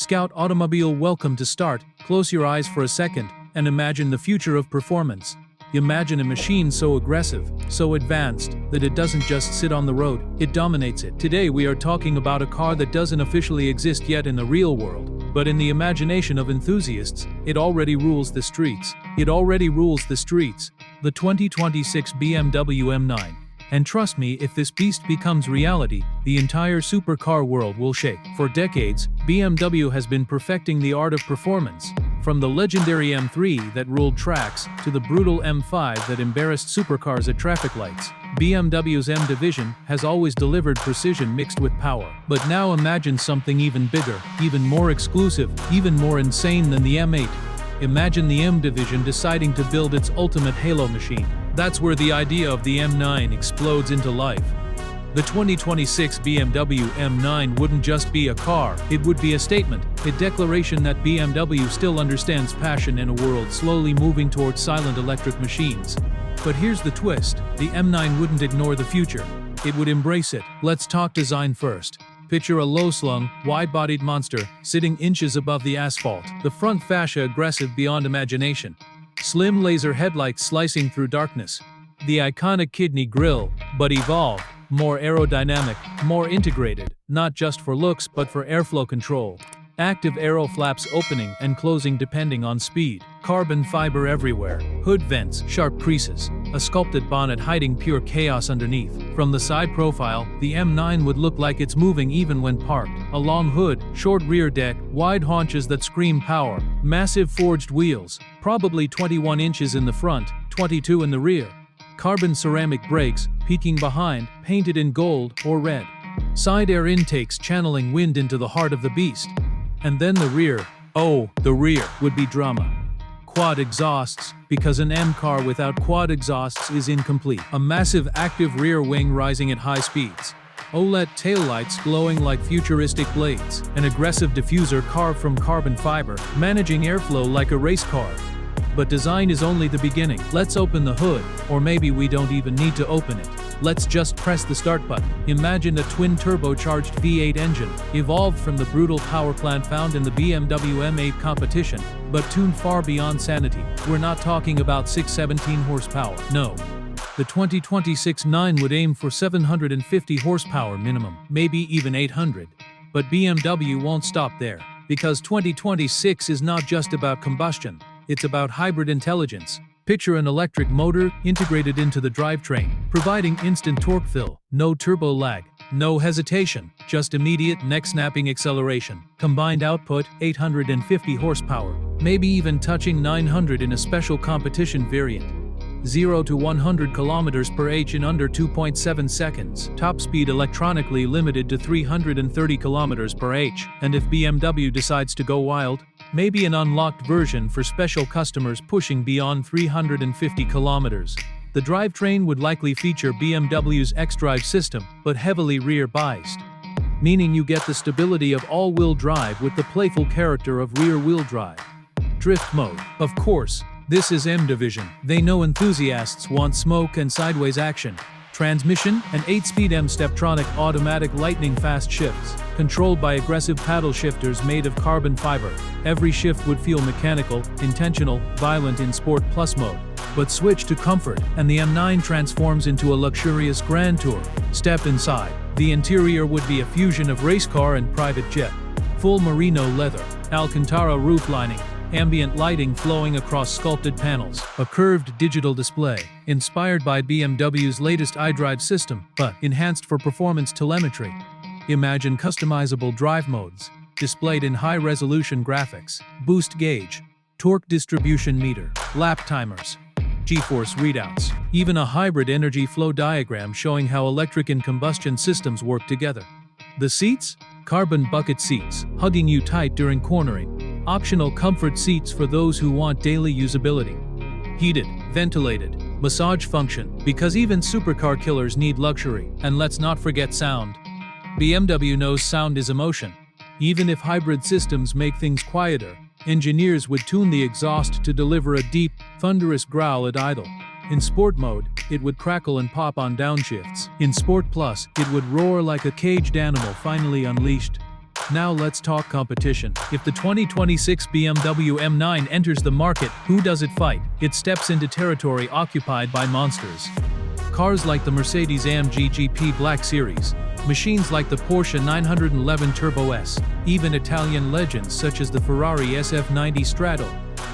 Scout automobile, welcome to start. Close your eyes for a second and imagine the future of performance. Imagine a machine so aggressive, so advanced, that it doesn't just sit on the road, it dominates it. Today we are talking about a car that doesn't officially exist yet in the real world, but in the imagination of enthusiasts, it already rules the streets. It already rules the streets. The 2026 BMW M9. And trust me, if this beast becomes reality, the entire supercar world will shake. For decades, BMW has been perfecting the art of performance. From the legendary M3 that ruled tracks, to the brutal M5 that embarrassed supercars at traffic lights, BMW's M division has always delivered precision mixed with power. But now imagine something even bigger, even more exclusive, even more insane than the M8. Imagine the M division deciding to build its ultimate halo machine. That's where the idea of the M9 explodes into life. The 2026 BMW M9 wouldn't just be a car, it would be a statement, a declaration that BMW still understands passion in a world slowly moving towards silent electric machines. But here's the twist, the M9 wouldn't ignore the future, it would embrace it. Let's talk design first. Picture a low-slung, wide-bodied monster sitting inches above the asphalt, the front fascia aggressive beyond imagination. Slim laser headlights slicing through darkness. The iconic kidney grille, but evolved, more aerodynamic, more integrated, not just for looks but for airflow control. Active aero flaps opening and closing depending on speed. Carbon fiber everywhere. Hood vents, sharp creases. A sculpted bonnet hiding pure chaos underneath. From the side profile, the M9 would look like it's moving even when parked. A long hood, short rear deck, wide haunches that scream power. Massive forged wheels, probably 21 inches in the front, 22 in the rear. Carbon ceramic brakes, peeking behind, painted in gold or red. Side air intakes channeling wind into the heart of the beast. And then the rear. Oh, the rear would be drama. Quad exhausts, because an M car without quad exhausts is incomplete. A massive active rear wing rising at high speeds. OLED taillights glowing like futuristic blades. An aggressive diffuser carved from carbon fiber, managing airflow like a race car. But design is only the beginning. Let's open the hood, or maybe we don't even need to open it. Let's just press the start button. Imagine a twin-turbocharged V8 engine, evolved from the brutal power plant found in the BMW M8 competition, but tuned far beyond sanity. We're not talking about 617 horsepower, no. The 2026 9 would aim for 750 horsepower minimum, maybe even 800. But BMW won't stop there, because 2026 is not just about combustion, it's about hybrid intelligence. Picture an electric motor integrated into the drivetrain, providing instant torque fill, no turbo lag, no hesitation, just immediate neck-snapping acceleration. Combined output, 850 horsepower, maybe even touching 900 in a special competition variant. 0 to 100 km/h in under 2.7 seconds. Top speed electronically limited to 330 km/h. And if BMW decides to go wild, maybe an unlocked version for special customers pushing beyond 350 kilometers. The drivetrain would likely feature BMW's xDrive system, but heavily rear-biased. Meaning you get the stability of all-wheel drive with the playful character of rear-wheel drive. Drift mode, of course. This is M division. They know enthusiasts want smoke and sideways action. Transmission, an 8-speed M-Steptronic automatic lightning-fast shifts, controlled by aggressive paddle shifters made of carbon fiber. Every shift would feel mechanical, intentional, violent in Sport Plus mode. But switch to comfort, and the M9 transforms into a luxurious Grand Tour. Step inside. The interior would be a fusion of race car and private jet. Full merino leather, Alcantara roof lining, ambient lighting flowing across sculpted panels, a curved digital display, inspired by BMW's latest iDrive system, but enhanced for performance telemetry. Imagine customizable drive modes, displayed in high-resolution graphics, boost gauge, torque distribution meter, lap timers, G-force readouts, even a hybrid energy flow diagram showing how electric and combustion systems work together. The seats? Carbon bucket seats, hugging you tight during cornering. Optional comfort seats for those who want daily usability. Heated, ventilated, massage function, because even supercar killers need luxury. And let's not forget sound. BMW knows sound is emotion. Even if hybrid systems make things quieter, engineers would tune the exhaust to deliver a deep, thunderous growl at idle. In sport mode, it would crackle and pop on downshifts. In Sport Plus, it would roar like a caged animal finally unleashed. Now let's talk competition. If the 2026 BMW M9 enters the market, who does it fight? It steps into territory occupied by monsters. Cars like the Mercedes-AMG GP Black Series, machines like the Porsche 911 Turbo S, even Italian legends such as the Ferrari SF90 Strato.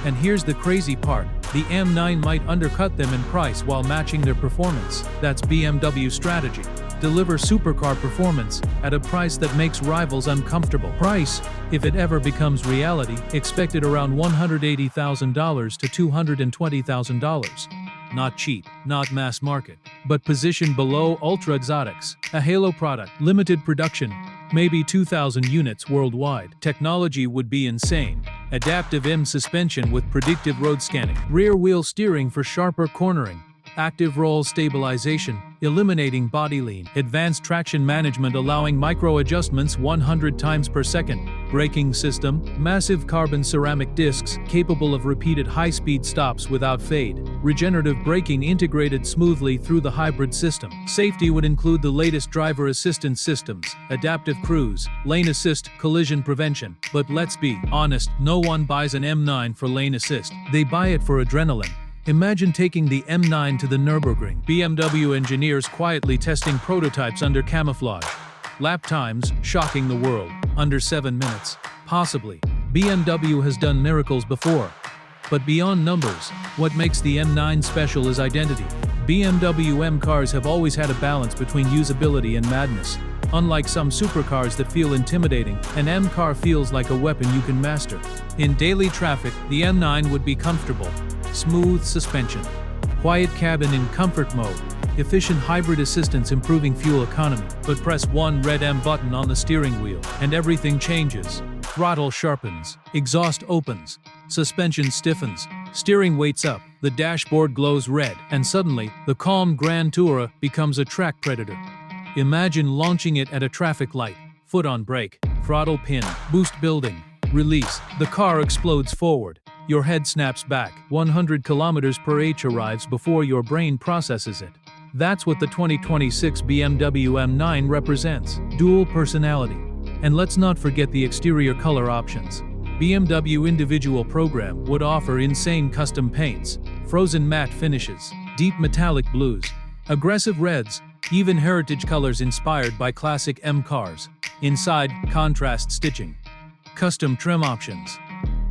And here's the crazy part, the M9 might undercut them in price while matching their performance. That's BMW's strategy. Deliver supercar performance at a price that makes rivals uncomfortable. Price, if it ever becomes reality, expected around $180,000 to $220,000. Not cheap, not mass market, but positioned below ultra exotics, a halo product, limited production, maybe 2,000 units worldwide. Technology would be insane. Adaptive M suspension with predictive road scanning, rear wheel steering for sharper cornering, active roll stabilization, eliminating body lean, advanced traction management allowing micro adjustments 100 times per second, braking system, massive carbon ceramic discs capable of repeated high-speed stops without fade, regenerative braking integrated smoothly through the hybrid system. Safety would include the latest driver assistance systems, adaptive cruise, lane assist, collision prevention. But let's be honest, no one buys an M9 for lane assist. They buy it for adrenaline. Imagine taking the M9 to the Nürburgring. BMW engineers quietly testing prototypes under camouflage. Lap times shocking the world, under 7 minutes. Possibly. BMW has done miracles before. But beyond numbers, what makes the M9 special is identity. BMW M cars have always had a balance between usability and madness. Unlike some supercars that feel intimidating, an M car feels like a weapon you can master. In daily traffic, the M9 would be comfortable. Smooth suspension, quiet cabin in comfort mode, efficient hybrid assistance improving fuel economy. But press one red M button on the steering wheel, and everything changes. Throttle sharpens, exhaust opens, suspension stiffens, steering weights up, the dashboard glows red, and suddenly, the calm Grand Tourer becomes a track predator. Imagine launching it at a traffic light, foot on brake, throttle pin, boost building, release, the car explodes forward. Your head snaps back, 100 km/h arrives before your brain processes it. That's what the 2026 BMW M9 represents, dual personality. And let's not forget the exterior color options. BMW individual program would offer insane custom paints, frozen matte finishes, deep metallic blues, aggressive reds, even heritage colors inspired by classic M cars. Inside, contrast stitching, custom trim options,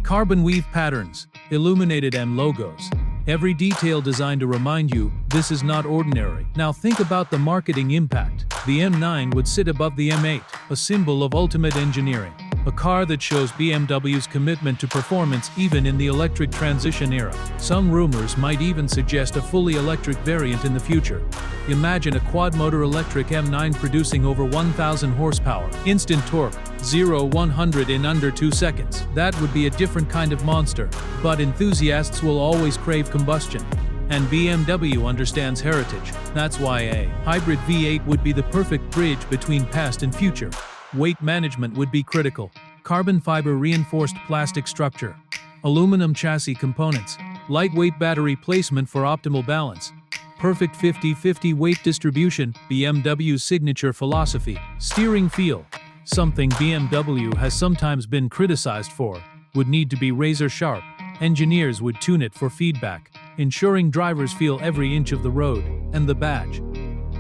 carbon weave patterns, illuminated M logos. Every detail designed to remind you, this is not ordinary. Now think about the marketing impact. The M9 would sit above the M8, a symbol of ultimate engineering. A car that shows BMW's commitment to performance even in the electric transition era. Some rumors might even suggest a fully electric variant in the future. Imagine a quad-motor electric M9 producing over 1,000 horsepower. Instant torque, 0-100 in under 2 seconds. That would be a different kind of monster. But enthusiasts will always crave combustion. And BMW understands heritage. That's why a hybrid V8 would be the perfect bridge between past and future. Weight management would be critical. Carbon fiber reinforced plastic structure, aluminum chassis components, lightweight battery placement for optimal balance, perfect 50-50 weight distribution, BMW's signature philosophy. Steering feel, something BMW has sometimes been criticized for, would need to be razor sharp. Engineers would tune it for feedback, ensuring drivers feel every inch of the road. And the badge.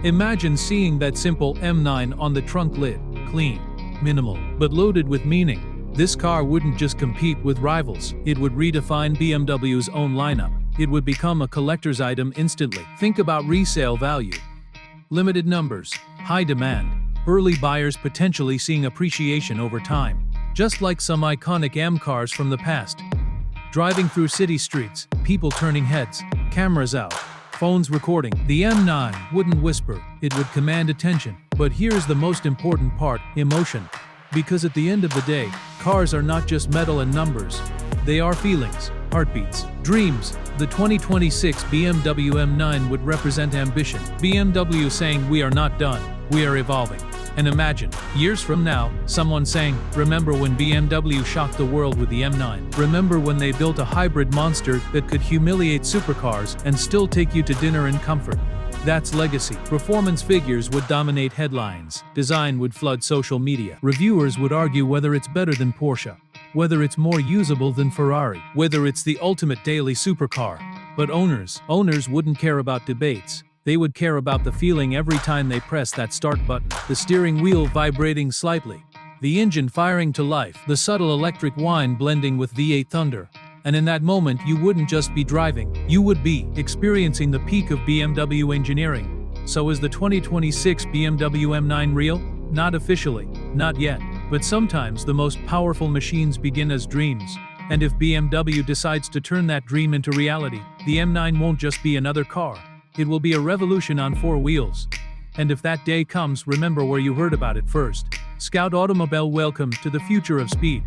Imagine seeing that simple M9 on the trunk lid. Clean, minimal, but loaded with meaning. This car wouldn't just compete with rivals, it would redefine BMW's own lineup. It would become a collector's item instantly. Think about resale value. Limited numbers, high demand, early buyers potentially seeing appreciation over time. Just like some iconic M cars from the past. Driving through city streets, people turning heads, cameras out, phones recording. The M9 wouldn't whisper, it would command attention. But here's the most important part, emotion. Because at the end of the day, cars are not just metal and numbers. They are feelings, heartbeats, dreams. The 2026 BMW M9 would represent ambition. BMW saying we are not done, we are evolving. And imagine, years from now, someone saying, remember when BMW shocked the world with the M9? Remember when they built a hybrid monster that could humiliate supercars and still take you to dinner in comfort? That's legacy. Performance figures would dominate headlines. Design would flood social media. Reviewers would argue whether it's better than Porsche, whether it's more usable than Ferrari, whether it's the ultimate daily supercar. But owners wouldn't care about debates. They would care about the feeling every time they press that start button. The steering wheel vibrating slightly, the engine firing to life, the subtle electric whine blending with V8 thunder. And in that moment you wouldn't just be driving, you would be experiencing the peak of BMW engineering. So is the 2026 BMW M9 real? Not officially, not yet. But sometimes the most powerful machines begin as dreams. And if BMW decides to turn that dream into reality, the M9 won't just be another car. It will be a revolution on four wheels. And if that day comes, remember where you heard about it first. Scout Automobile, welcome to the future of speed.